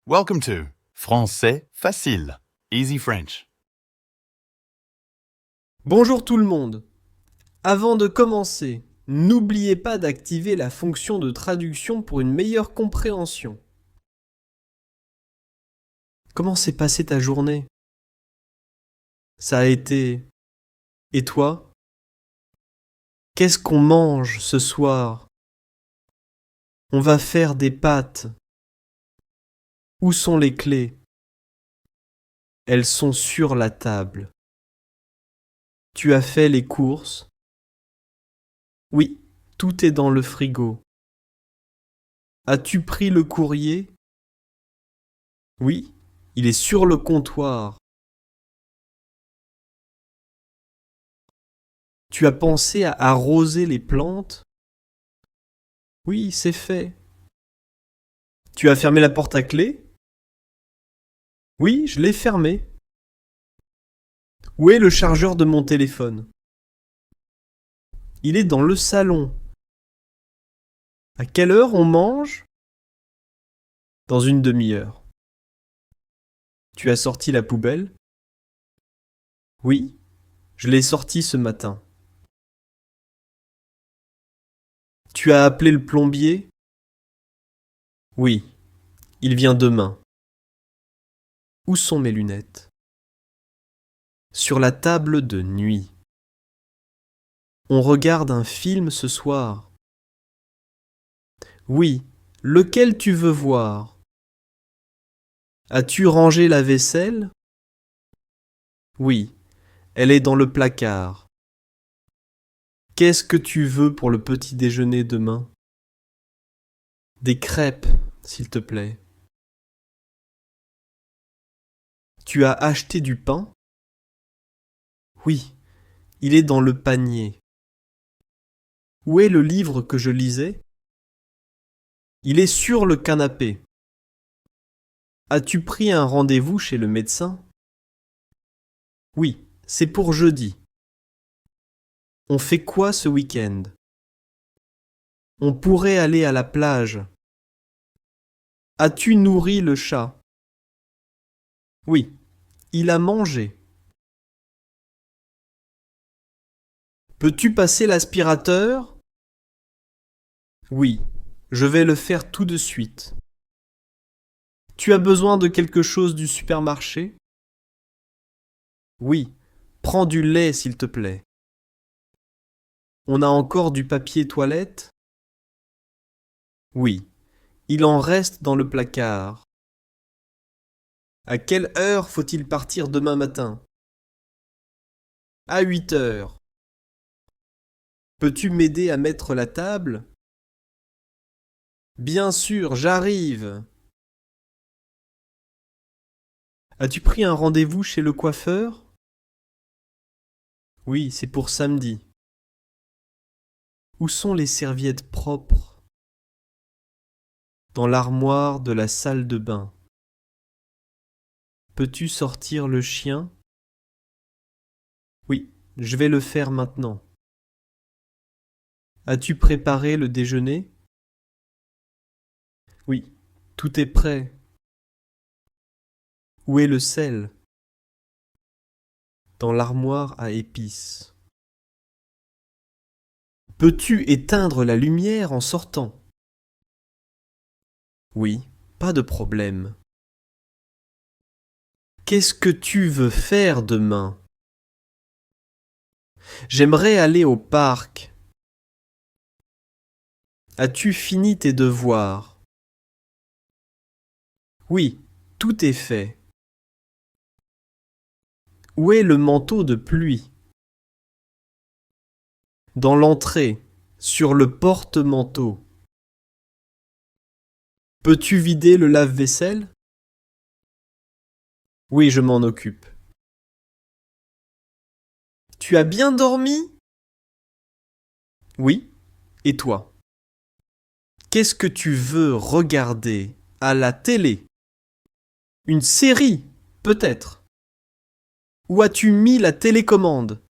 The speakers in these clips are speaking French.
Welcome to Français facile, Easy French. Bonjour tout le monde. Avant de commencer, n'oubliez pas d'activer la fonction de traduction pour une meilleure compréhension. Comment s'est passée ta journée? Ça a été... Et toi? Qu'est-ce qu'on mange ce soir? On va faire des pâtes. Où sont les clés? Elles sont sur la table. Tu as fait les courses? Oui, tout est dans le frigo. As-tu pris le courrier? Oui, il est sur le comptoir. Tu as pensé à arroser les plantes? Oui, c'est fait. Tu as fermé la porte à clé? Oui, je l'ai fermée. Où est le chargeur de mon téléphone? Il est dans le salon. À quelle heure on mange? Dans une demi-heure. Tu as sorti la poubelle? Oui, je l'ai sortie ce matin. Tu as appelé le plombier? Oui, il vient demain. Où sont mes lunettes? Sur la table de nuit. On regarde un film ce soir. Oui, lequel tu veux voir? As-tu rangé la vaisselle? Oui, elle est dans le placard. Qu'est-ce que tu veux pour le petit déjeuner demain? Des crêpes, s'il te plaît. Tu as acheté du pain? Oui, il est dans le panier. Où est le livre que je lisais? Il est sur le canapé. As-tu pris un rendez-vous chez le médecin? Oui, c'est pour jeudi. On fait quoi ce week-end? On pourrait aller à la plage. As-tu nourri le chat? Oui, il a mangé. Peux-tu passer l'aspirateur? Oui, je vais le faire tout de suite. Tu as besoin de quelque chose du supermarché? Oui, prends du lait s'il te plaît. On a encore du papier toilette? Oui, il en reste dans le placard. À quelle heure faut-il partir demain matin? À 8 heures. Peux-tu m'aider à mettre la table? Bien sûr, j'arrive. As-tu pris un rendez-vous chez le coiffeur? Oui, c'est pour samedi. Où sont les serviettes propres? Dans l'armoire de la salle de bain. Peux-tu sortir le chien? Oui, je vais le faire maintenant. As-tu préparé le déjeuner? Oui, tout est prêt. Où est le sel? Dans l'armoire à épices. Peux-tu éteindre la lumière en sortant? Oui, pas de problème. Qu'est-ce que tu veux faire demain? J'aimerais aller au parc. As-tu fini tes devoirs? Oui, tout est fait. Où est le manteau de pluie? Dans l'entrée, sur le porte-manteau. Peux-tu vider le lave-vaisselle? Oui, je m'en occupe. Tu as bien dormi? Oui, et toi? Qu'est-ce que tu veux regarder à la télé? Une série, peut-être. Où as-tu mis la télécommande?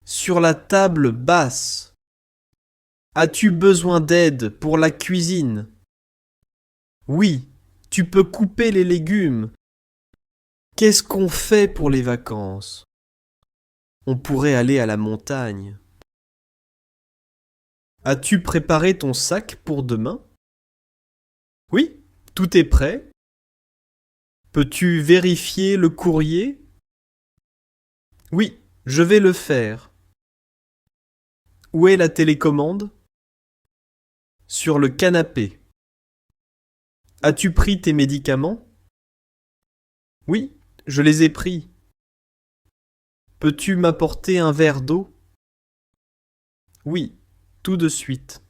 Sur la table basse. As-tu besoin d'aide pour la cuisine? Oui, Tu peux couper les légumes. Qu'est-ce qu'on fait pour les vacances? On pourrait aller à la montagne. As-tu préparé ton sac pour demain? Oui, tout est prêt. Peux-tu vérifier le courrier? Oui, je vais le faire. Où est la télécommande? Sur le canapé. As-tu pris tes médicaments? Oui, je les ai pris. Peux-tu m'apporter un verre d'eau? Oui, tout de suite.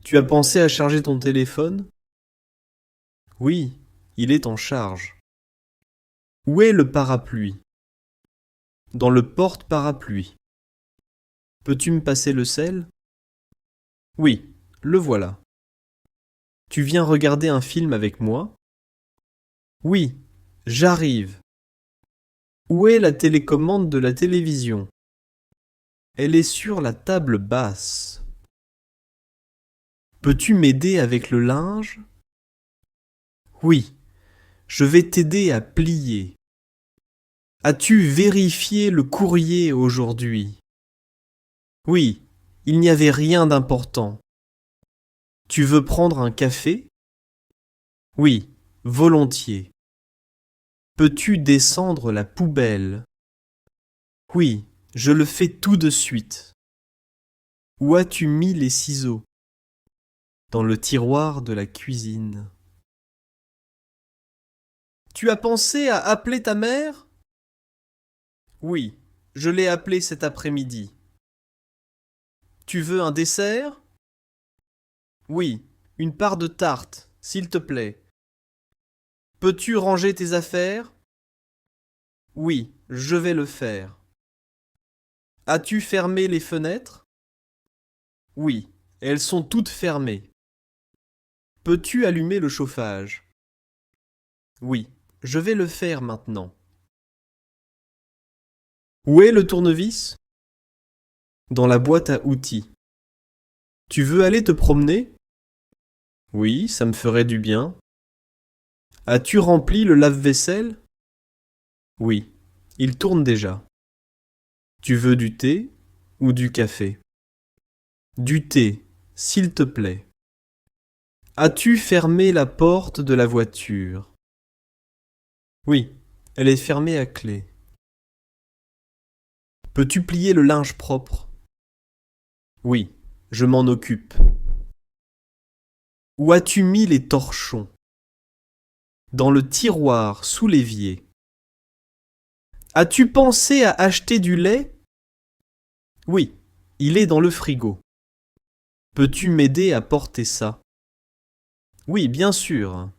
Tu as pensé à charger ton téléphone? Oui, il est en charge. Où est le parapluie? Dans le porte-parapluie. Peux-tu me passer le sel? Oui, le voilà. Tu viens regarder un film avec moi? Oui, j'arrive. Où est la télécommande de la télévision? Elle est sur la table basse. Peux-tu m'aider avec le linge? Oui, je vais t'aider à plier. As-tu vérifié le courrier aujourd'hui? Oui, il n'y avait rien d'important. Tu veux prendre un café? Oui, volontiers. Peux-tu descendre la poubelle? Oui, je le fais tout de suite. Où as-tu mis les ciseaux? Dans le tiroir de la cuisine. Tu as pensé à appeler ta mère? Oui, je l'ai appelée cet après-midi. Tu veux un dessert? Oui, une part de tarte, s'il te plaît. Peux-tu ranger tes affaires? Oui, je vais le faire. As-tu fermé les fenêtres? Oui, elles sont toutes fermées. Peux-tu allumer le chauffage? Oui, je vais le faire maintenant. Où est le tournevis? Dans la boîte à outils. Tu veux aller te promener? Oui, ça me ferait du bien. As-tu rempli le lave-vaisselle? Oui, il tourne déjà. Tu veux du thé ou du café? Du thé, s'il te plaît. As-tu fermé la porte de la voiture? Oui, elle est fermée à clé. Peux-tu plier le linge propre? Oui, je m'en occupe. Où as-tu mis les torchons? Dans le tiroir sous l'évier. As-tu pensé à acheter du lait? Oui, il est dans le frigo. Peux-tu m'aider à porter ça? Oui, bien sûr.